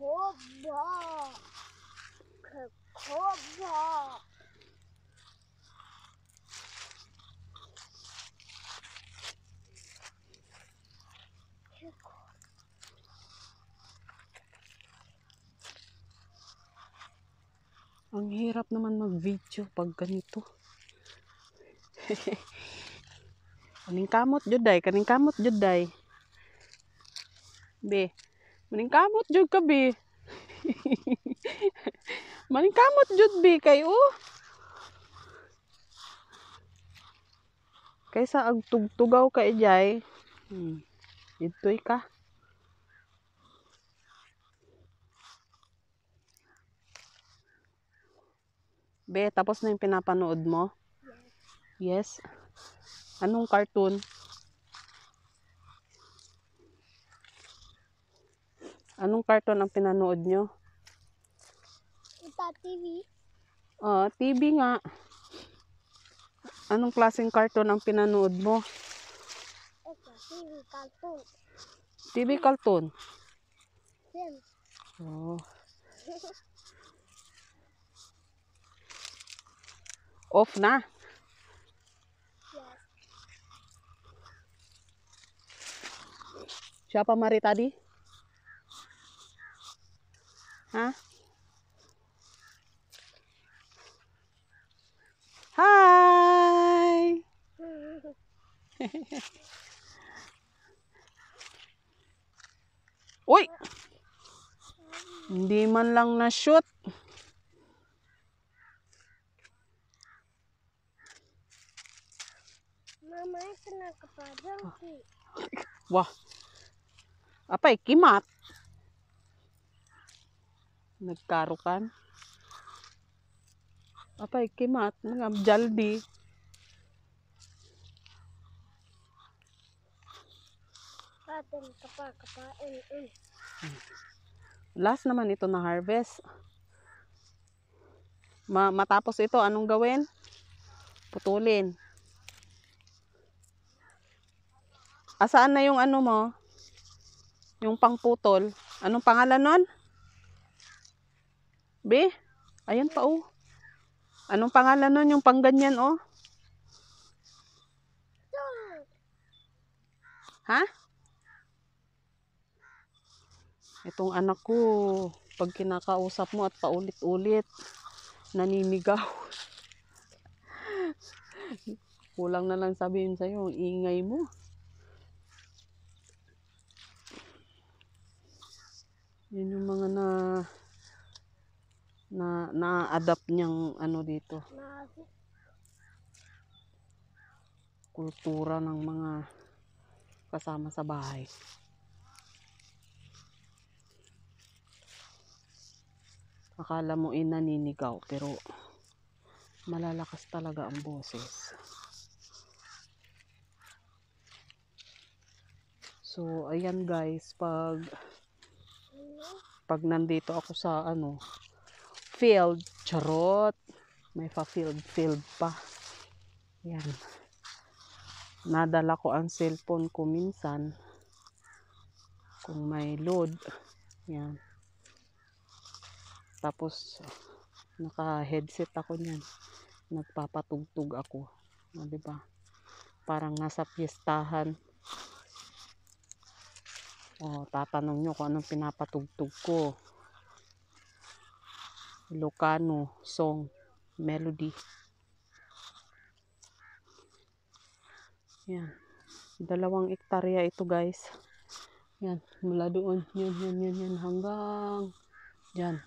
Koba. Koba. Ang hirap naman mag-video pag ganito. Kaning kamot juday, kaning kamot juday. Be, maning kamot jud ka be. Maning kamot jud be kay kaysa ag tugtugaw ka ijay. Ditoy ka. Be, tapos na yung pinapanood mo? Yes. Anong cartoon? Anong cartoon ang pinanood nyo? Ita TV. TV nga. Anong klaseng cartoon ang pinanood mo? Ita TV cartoon. TV cartoon. Sim. Oh. Off na. Yes. Siapa mari tadi? Hah? Hai. Uy! Hindi man lang na-shoot. Mama, ito nakapadang ki. Wah. Apay, kimat. Nagkarukan. Apay, kimat. Mga jaldi. Katin kapain. Last naman ito na harvest. Matapos ito, anong gawin? Putulin. Asaan na yung ano mo? Yung pangputol. Anong pangalan nun? Be? Ayan pa oh. Anong pangalan nun yung pangganyan oh? Ha? Itong anak ko, pag kinakausap mo at paulit-ulit, naninigaw. Kulang na lang sabihin sa'yo, ang ingay mo. Yun yung mga na-adapt niyang ano dito. Kultura ng mga kasama sa bahay. Akala mo naninigaw, pero malalakas talaga ang boses. So, ayan guys, pag nandito ako sa field, charot, may field pa. Yan. Nadala ko ang cellphone ko minsan kung may load. Yan. Tapos naka-headset ako niyan. Nagpapatugtog ako. O, diba? Parang nasa piyestahan. O, tatanong nyo kung anong pinapatugtog ko. Ilocano song melody. Yan. 2 hektarya ito guys. Yan. Mula doon. Yan. Hanggang dyan.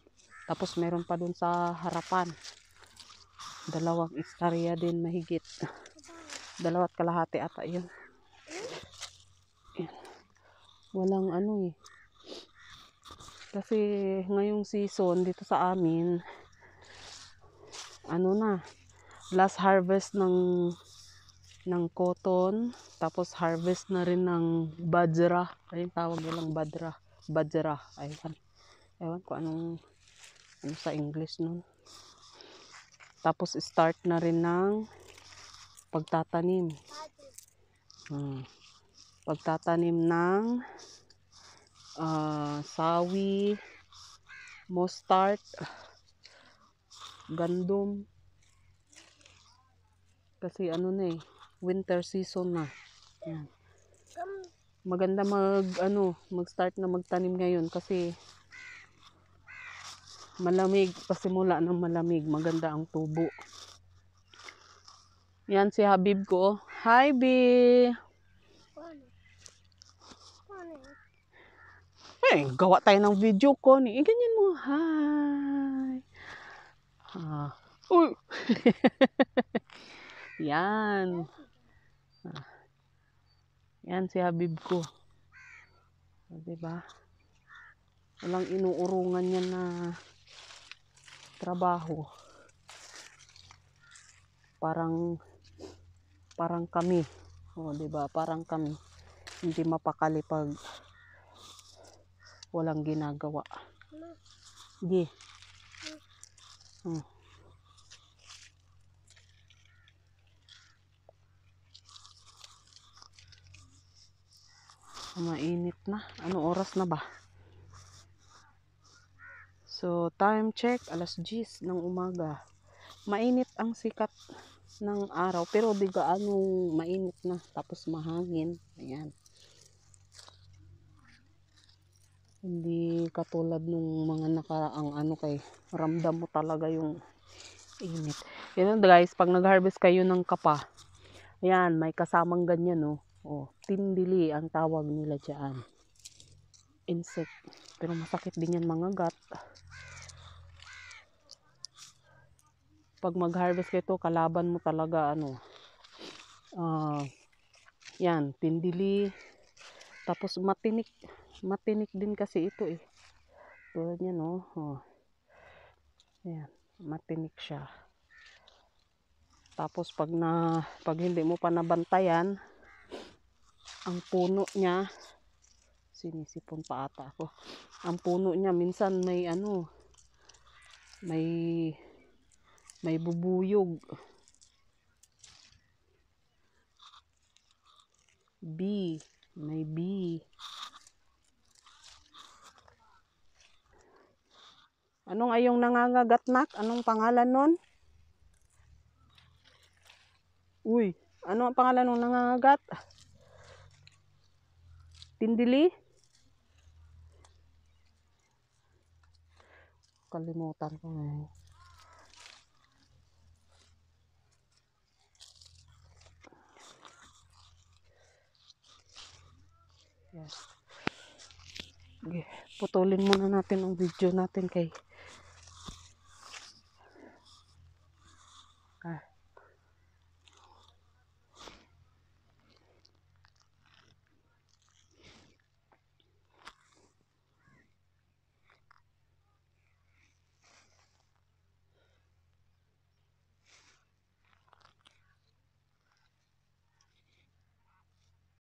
Tapos meron pa doon sa harapan. 2 hektarya din mahigit. 2.5 ata yun. Yan. Walang kasi ngayong season dito sa amin last harvest ng cotton, tapos harvest na rin ng bajra. Ayun tawag nilang bajra. Ewan ko ano sa English nun. Tapos start na rin ng pagtatanim. Pagtatanim ng sawi, mustard, gandum. Kasi ano na eh, winter season na. Yan. Come. Maganda mag-start na magtanim ngayon kasi malamig, pasimula ng malamig, maganda ang tubo. Yan si Habib ko. Hi, B! Paano? Paano? Gawa tayo ng video ko. Ganyan mo. Hi! Ah. Uy! Yan. Yan si Habib ko. Diba? Walang inuurungan yan na trabaho. Parang kami. Diba? Parang kami. Hindi mapakali pag walang ginagawa. Di. Mainit na. Ano oras na ba? So, time check, alas 10 ng umaga. Mainit ang sikat ng araw, pero di gaano mainit na. Tapos mahangin. Ayan. Hindi katulad nung mga nakaraang kay ramdam mo talaga yung init. Yan guys, pag nag-harvest kayo ng kapa, ayan, may kasamang ganyan tindili ang tawag nila dyan. Insect. Pero masakit din yan mga gat. Pag mag-harvest kayo, kalaban mo talaga yan, tindili. Tapos matinik din kasi ito eh. Tulad yan yan, matinik siya. Tapos pag hindi mo pa nabantayan, ang puno niya, sinisipon pa ata ako. Ang puno niya minsan may bubuyog. May bee. Anong ayong nangangagat, nak? Anong pangalan nun? Uy, ano ang pangalan ng nangangagat? Tindili? Kalimutan ko na eh. Yes. Okay. Putulin muna natin ang video natin kay